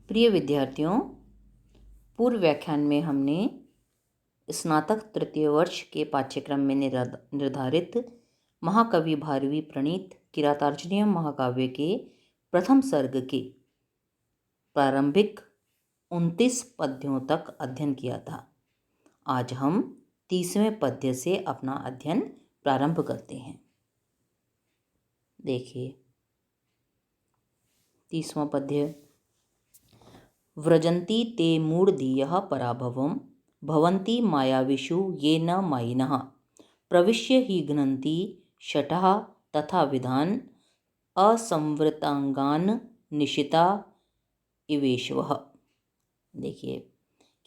प्रिय विद्यार्थियों, पूर्व व्याख्यान में हमने स्नातक तृतीय वर्ष के पाठ्यक्रम में निर्धारित महाकवि भारवी प्रणीत किरातार्जुनीयम महाकाव्य के प्रथम सर्ग के प्रारंभिक 29 पद्यों तक अध्ययन किया था। आज हम 30वें पद्य से अपना अध्ययन प्रारंभ करते हैं। देखिए 30वां पद्य। व्रजन्ति ते मूढधियः पराभवं भवन्ति मायाविषु ये न मायिनः प्रविश्य हि घ्नन्ति शठः तथा विधान असंवृतांगान निशिता इवेशवः। देखिए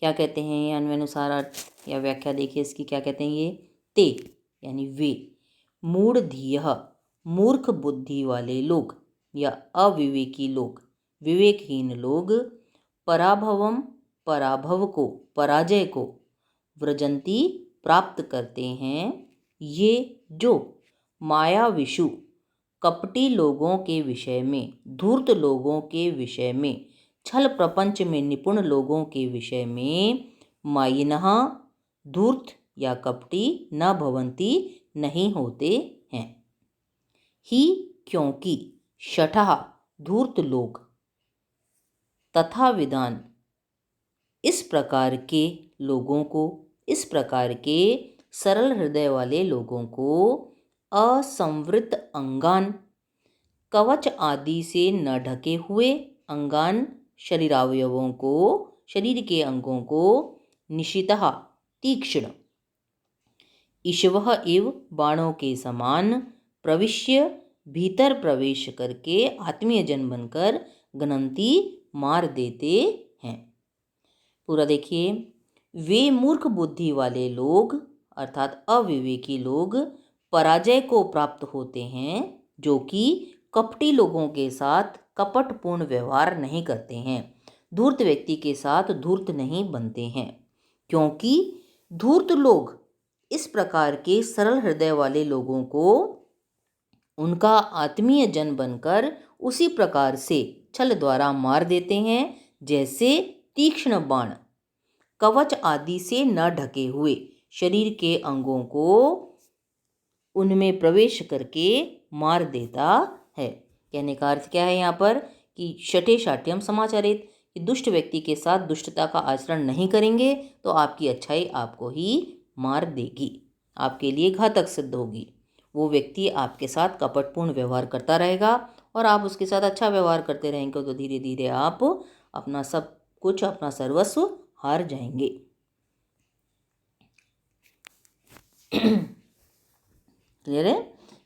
क्या कहते हैं, अन्वयानुसार अर्थ या व्याख्या देखिए इसकी। क्या कहते हैं ये? ते यानी वे, मूढधियः मूर्ख बुद्धि वाले लोग या अविवेकी लोग, विवेकहीन लोग, पराभवम पराभव को, पराजय को, व्रजंती प्राप्त करते हैं, ये जो मायाविषु कपटी लोगों के विषय में, धूर्त लोगों के विषय में, छल प्रपंच में निपुण लोगों के विषय में, मायिनः धूर्त या कपटी न भवंती नहीं होते हैं। ही क्योंकि शठः धूर्त लोग, तथा विधान इस प्रकार के लोगों को, इस प्रकार के सरल हृदय वाले लोगों को, असंवृत अंगान कवच आदि से न ढके हुए, अंगान शरीरावयवों को, शरीर के अंगों को, निशितः तीक्ष्ण, इशवः इव बाणों के समान, प्रविश्य भीतर प्रवेश करके, आत्मीय जन बनकर, घ्नन्ति मार देते हैं। पूरा देखिए। वे मूर्ख बुद्धि वाले लोग अर्थात अविवेकी लोग पराजय को प्राप्त होते हैं, जो कि कपटी लोगों के साथ कपटपूर्ण व्यवहार नहीं करते हैं, धूर्त व्यक्ति के साथ धूर्त नहीं बनते हैं। क्योंकि धूर्त लोग इस प्रकार के सरल हृदय वाले लोगों को उनका आत्मीय जन बनकर उसी प्रकार से छल द्वारा मार देते हैं, जैसे तीक्ष्ण बाण कवच आदि से न ढके हुए शरीर के अंगों को उनमें प्रवेश करके मार देता है। कहने का अर्थ क्या है यहाँ पर कि शठे शाठ्यम समाचरित, कि दुष्ट व्यक्ति के साथ दुष्टता का आचरण नहीं करेंगे तो आपकी अच्छाई आपको ही मार देगी, आपके लिए घातक सिद्ध होगी। वो व्यक्ति आपके साथ कपटपूर्ण व्यवहार करता रहेगा और आप उसके साथ अच्छा व्यवहार करते रहेंगे तो धीरे धीरे आप अपना सब कुछ, अपना सर्वस्व हार जाएंगे। क्लियर है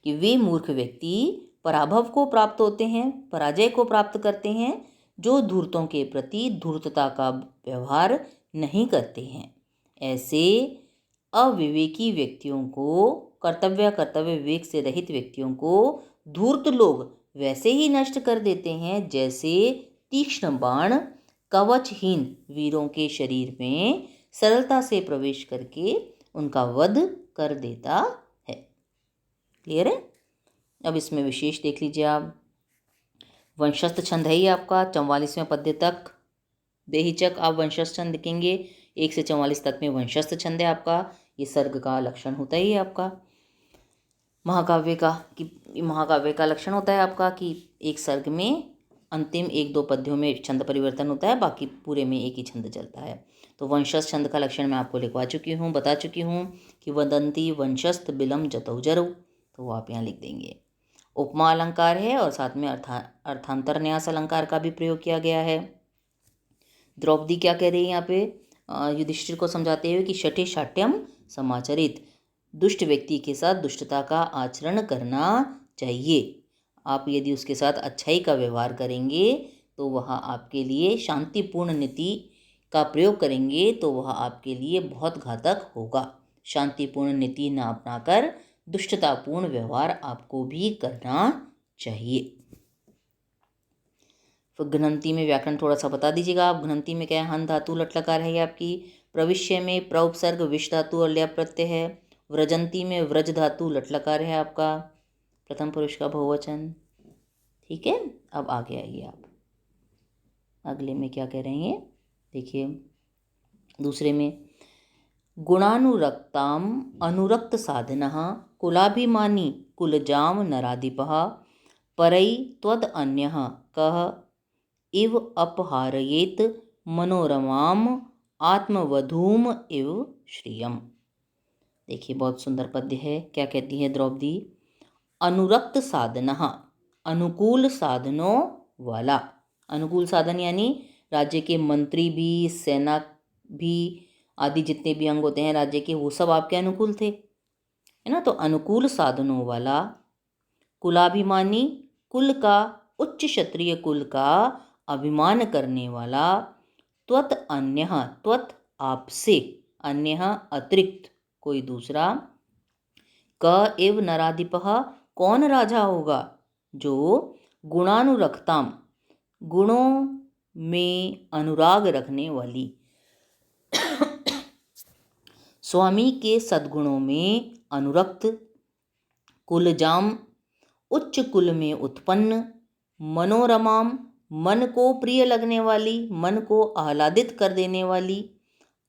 कि वे मूर्ख व्यक्ति पराभव को प्राप्त होते हैं, पराजय को प्राप्त करते हैं, जो धूर्तों के प्रति धूर्तता का व्यवहार नहीं करते हैं। ऐसे अविवेकी व्यक्तियों को, कर्तव्य विवेक से रहित व्यक्तियों को धूर्त लोग वैसे ही नष्ट कर देते हैं जैसे तीक्ष्ण बाण कवचहीन वीरों के शरीर में सरलता से प्रवेश करके उनका वध कर देता है। क्लियर है? अब इसमें विशेष देख लीजिए आप। वंशस्थ छंद है ही आपका 44वें पद्य तक, बेहिचक आप वंशस्थ छंद लिखेंगे। 1 से 44 तक में वंशस्थ छंद है आपका। ये सर्ग का लक्षण होता ही है आपका महाकाव्य का, कि महाकाव्य का लक्षण होता है आपका कि एक सर्ग में अंतिम 1-2 पद्यों में छंद परिवर्तन होता है, बाकी पूरे में एक ही छंद चलता है। तो वंशस्थ छंद का लक्षण मैं आपको लिखवा चुकी हूँ, बता चुकी हूँ कि वदंती वंशस्थ बिलम जतौ जरौ, तो वो आप यहाँ लिख देंगे। उपमा अलंकार है और साथ में अर्थांतर न्यास अलंकार का भी प्रयोग किया गया है। द्रौपदी क्या कह रही है यहाँ पे युधिष्ठिर को समझाते हुए कि शठे शाठ्यम समाचरित, दुष्ट व्यक्ति के साथ दुष्टता का आचरण करना चाहिए। आप यदि उसके साथ अच्छाई का व्यवहार करेंगे तो वह आपके लिए, शांतिपूर्ण नीति का प्रयोग करेंगे तो वह आपके लिए बहुत घातक होगा। शांतिपूर्ण नीति न अपनाकर दुष्टतापूर्ण व्यवहार आपको भी करना चाहिए। तो घ्नन्ति में व्याकरण थोड़ा सा बता दीजिएगा आप। घ्नन्ति में क्या है? हन धातु लट लकार है आपकी। प्रविश्य में प्र उपसर्ग विष धातु और ल्या प्रत्यय है। व्रजंती में व्रज धातु लट लकार है आपका, प्रथम पुरुष का बहुवचन। ठीक है, अब आगे आइए आप। अगले में क्या कह रहे हैं देखिए, दूसरे में गुणानुरक्ताम अनुरक्त साधनः कुलाभिमानी कुलजाम नराधिपः परई त्वद अन्यः कः इव अपहारयेत मनोरमाम आत्मवधूम इव श्रियम। देखिए बहुत सुंदर पद्य है। क्या कहती है द्रौपदी? अनुरक्त साधनः, अनुकूल साधनों वाला। अनुकूल साधन यानी राज्य के मंत्री भी, सेना भी, आदि जितने भी अंग होते हैं राज्य के, वो सब आपके अनुकूल थे, है ना। तो अनुकूल साधनों वाला, कुलाभिमानी, कुल का, उच्च क्षत्रिय कुल का अभिमान करने वाला, त्वत अन्यः, त्वत आपसे, अन्यः अतिरिक्त कोई दूसरा, क एव नराधिपः कौन राजा होगा, जो गुणानुरक्ताम गुणों में अनुराग रखने वाली, स्वामी के सद्गुणों में अनुरक्त, कुलजाम उच्च कुल में उत्पन्न, मनोरमाम मन को प्रिय लगने वाली, मन को आह्लादित कर देने वाली,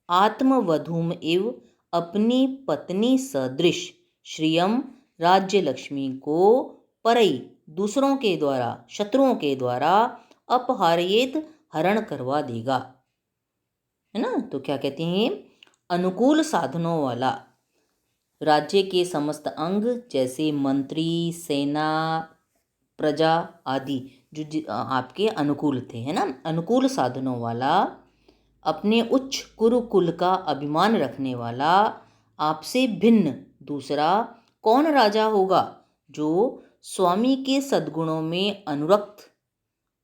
आत्मवधूम एव अपनी पत्नी सदृश, श्रियम राज्य लक्ष्मी को, परई दूसरों के द्वारा, शत्रुओं के द्वारा, अपहारयेत हरण करवा देगा, है ना। तो क्या कहते हैं? अनुकूल साधनों वाला, राज्य के समस्त अंग जैसे मंत्री, सेना, प्रजा आदि जो आपके अनुकूल थे, है ना। अनुकूल साधनों वाला, अपने उच्च कुरुकुल का अभिमान रखने वाला, आपसे भिन्न दूसरा कौन राजा होगा, जो स्वामी के सद्गुणों में अनुरक्त,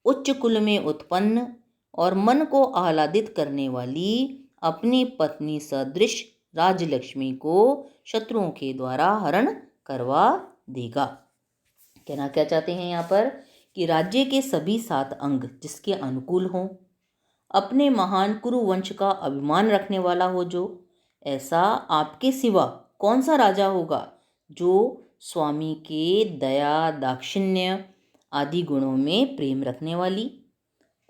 उच्च कुल में उत्पन्न और मन को आह्लादित करने वाली अपनी पत्नी सदृश राजलक्ष्मी को शत्रुओं के द्वारा हरण करवा देगा। कहना क्या चाहते हैं यहाँ पर कि राज्य के सभी 7 अंग जिसके अनुकूल हों, अपने महान कुरुवंश का अभिमान रखने वाला हो, जो ऐसा आपके सिवा कौन सा राजा होगा जो स्वामी के दया, दाक्षिण्य आदि गुणों में प्रेम रखने वाली,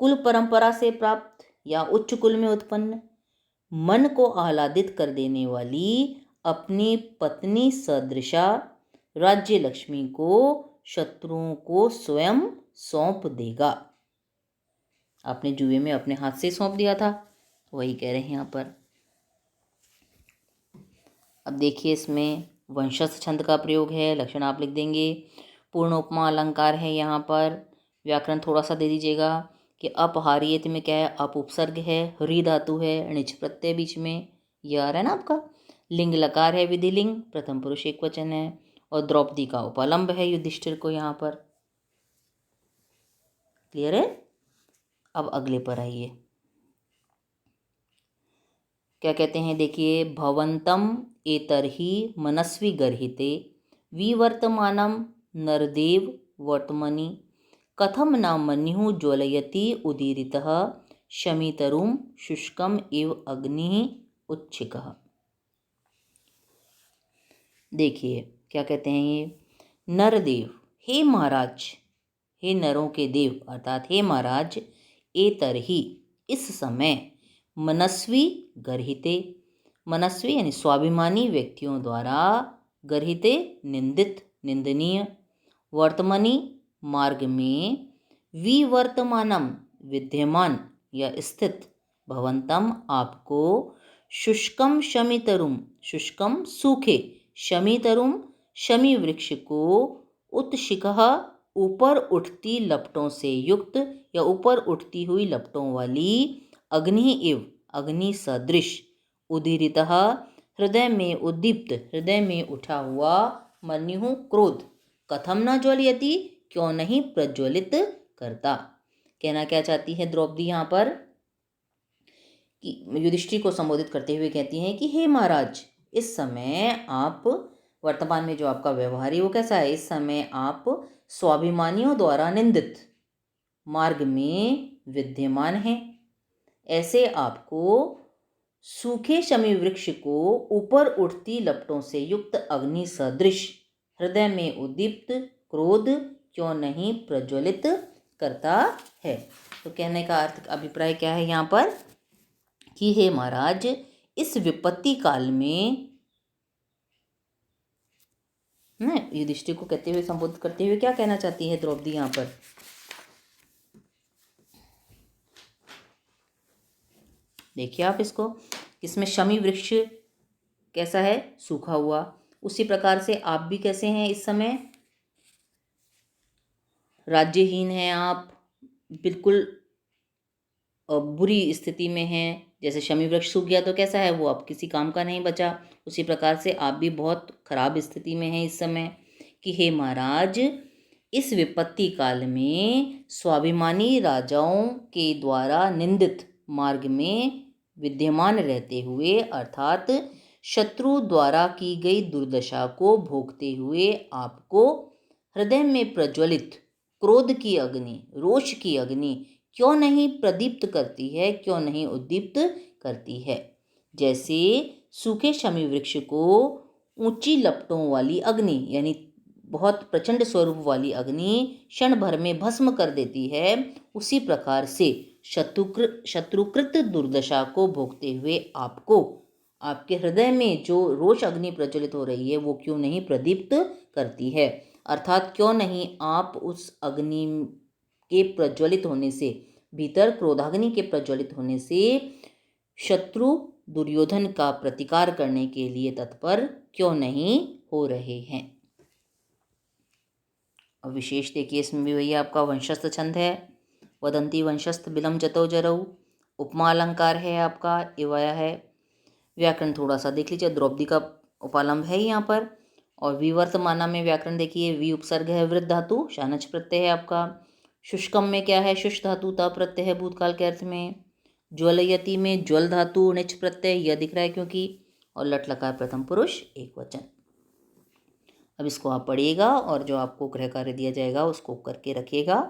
कुल परंपरा से प्राप्त या उच्च कुल में उत्पन्न, मन को आह्लादित कर देने वाली अपनी पत्नी सदृशा राज्य लक्ष्मी को शत्रुओं को स्वयं सौंप देगा। आपने जुए में अपने हाथ से सौंप दिया था, वही कह रहे हैं यहाँ पर। अब देखिए इसमें वंशस्थ छंद का प्रयोग है, लक्षण आप लिख देंगे। पूर्ण उपमा अलंकार है यहाँ पर। व्याकरण थोड़ा सा दे दीजिएगा कि अपहारियत में क्या है, अप उपसर्ग है, री धातु है, णिच प्रत्यय बीच में, यह आ रहा है ना आपका। लिंग लकार है, विधिलिंग, प्रथम पुरुष एक वचन है, और द्रौपदी का उपलम्ब है युधिष्ठिर को यहाँ पर। क्लियर है? अब अगले पर आइए, क्या कहते हैं देखिए, भवंतम एतर्हि मनस्वी गर्हिते विवर्तमानम नरदेव वर्तमनि कथम न मन्युः ज्वलयति उदीरितः शमितरुं शुष्कम इव अग्निः उच्छिकः। देखिए क्या कहते हैं ये, नरदेव, हे महाराज, हे नरों के देव अर्थात हे महाराज, एतर्हि इस समय, मनस्वी गर्हिते, मनस्वी यानी स्वाभिमानी व्यक्तियों द्वारा, गर्हिते निंदित, निंदनीय, वर्तमानी मार्ग में, विवर्तमानम विद्यमान या स्थित, भवंतम आपको, शुष्कम शमितरुम, शुष्कम सूखे, शमितरुम शमी वृक्ष को, उत्शिकः ऊपर उठती लपटों से युक्त या ऊपर उठती हुई लपटों वाली, अग्नि इव अग्नि सदृश, उदीरितः हृदय में उद्दीप्त, हृदय में उठा हुआ, मन्युः क्रोध, कथम न ज्वलयति क्यों नहीं प्रज्वलित करता। कहना क्या चाहती है द्रौपदी यहाँ पर कि युधिष्ठिर को संबोधित करते हुए कहती हैं कि हे महाराज, इस समय आप, वर्तमान में जो आपका व्यवहार है वो कैसा है, इस समय आप स्वाभिमानियों द्वारा निंदित मार्ग में विद्यमान हैं। ऐसे आपको सूखे शमी वृक्ष को ऊपर उठती लपटों से युक्त अग्नि सदृश, हृदय में उद्दीप्त क्रोध क्यों नहीं प्रज्वलित करता है। तो कहने का अर्थ अभिप्राय क्या है यहाँ पर कि हे महाराज, इस विपत्ति काल में युधिष्ठिर को कहते हुए, संबोधित करते हुए क्या कहना चाहती है द्रौपदी यहाँ पर? देखिए आप इसको, इसमें शमी वृक्ष कैसा है? सूखा हुआ। उसी प्रकार से आप भी कैसे हैं इस समय? राज्यहीन हैं आप, बिल्कुल बुरी स्थिति में हैं। जैसे शमी वृक्ष सूख गया तो कैसा है वो, अब किसी काम का नहीं बचा। उसी प्रकार से आप भी बहुत खराब स्थिति में हैं इस समय कि हे महाराज, इस विपत्ति काल में स्वाभिमानी राजाओं के द्वारा निंदित मार्ग में विद्यमान रहते हुए, अर्थात शत्रु द्वारा की गई दुर्दशा को भोगते हुए आपको हृदय में प्रज्वलित क्रोध की अग्नि, रोष की अग्नि क्यों नहीं प्रदीप्त करती है, क्यों नहीं उद्दीप्त करती है? जैसे सूखे शमी वृक्ष को ऊंची लपटों वाली अग्नि, यानी बहुत प्रचंड स्वरूप वाली अग्नि क्षण भर में भस्म कर देती है, उसी प्रकार से शत्रुकृत दुर्दशा को भोगते हुए आपको आपके हृदय में जो रोष अग्नि प्रज्वलित हो रही है वो क्यों नहीं प्रदीप्त करती है? अर्थात क्यों नहीं आप उस अग्नि के प्रज्वलित होने से, भीतर क्रोधाग्नि के प्रज्वलित होने से शत्रु दुर्योधन का प्रतिकार करने के लिए तत्पर क्यों नहीं हो रहे हैं? अब विशेष देखिए इसमें भी भैया आपका वंशस्थ छंद है। वदंती वंशस्थ बिलम जतो जरऊ, उपमा अलंकार है आपका, एवया है। व्याकरण थोड़ा सा देख लीजिए, द्रौपदी का उपालंब है यहाँ पर। और विवर्तमाना में व्याकरण देखिए, वी उपसर्ग है, वृद्ध धातु, शानच प्रत्यय है आपका। शुष्कम में क्या है? शुष्क धातु, त प्रत्यय है भूतकाल के अर्थ में। ज्वलयति में ज्वल धातु, निच प्रत्यय, यह दिख रहा है क्योंकि। और लट लकार प्रथम पुरुष एक वचन। अब इसको आप पढ़िएगा और जो आपको गृह कार्य दिया जाएगा उसको करके रखिएगा।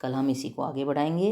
कल हम इसी को आगे बढ़ाएंगे।